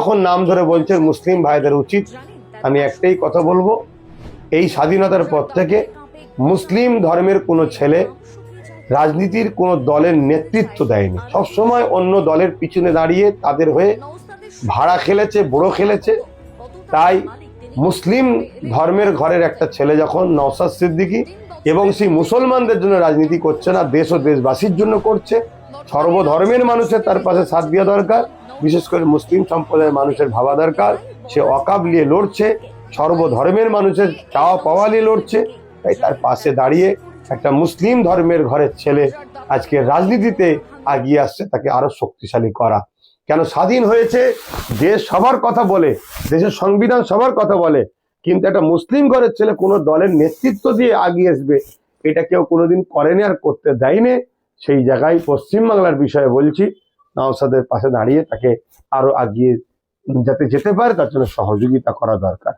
যখন নাম ধরে বলছেন মুসলিম ভাইদের উচিত, আমি একটাই কথা বলবো, এই স্বাধীনতার পর থেকে মুসলিম ধর্মের কোনো ছেলে রাজনীতির কোনো দলের নেতৃত্ব দেয়নি। সবসময় অন্য দলের পিছনে দাঁড়িয়ে তাদের হয়ে ভাড়া খেলেছে, বড় খেলেছে। তাই মুসলিম ধর্মের ঘরের একটা ছেলে যখন নওশাদ সিদ্দিকী, এবং সেই মুসলমানদের জন্য রাজনীতি করছে না, দেশ ও দেশবাসীর জন্য করছে, সর্বধর্মের মানুষের তার পাশে সাথ দেওয়া দরকার, বিশেষ করে মুসলিম সম্প্রদায়ের মানুষের ভাবা দরকার। সে অকাব নিয়ে লড়ছে, সর্বধর্মের মানুষের চাওয়া পাওয়া নিয়ে লড়ছে। তাই তার পাশে দাঁড়িয়ে একটা মুসলিম ধর্মের ঘরের ছেলে আজকে রাজনীতিতে এগিয়ে আসছে, তাকে আরো শক্তিশালী করা। কেন স্বাধীন হয়েছে, দেশ সবার কথা বলে, দেশের সংবিধান সবার কথা বলে, কিন্তু একটা মুসলিম ঘরের ছেলে কোনো দলের নেতৃত্ব দিয়ে এগিয়ে আসবে, এটা কেউ কোনোদিন করেনি আর করতে দেয়নি। সেই জায়গায় পশ্চিমবাংলার বিষয়ে বলছি, নওশাদের পাশে দাঁড়িয়ে তাকে আরো এগিয়ে যাতে যেতে পারে তার জন্য সহযোগিতা করা দরকার।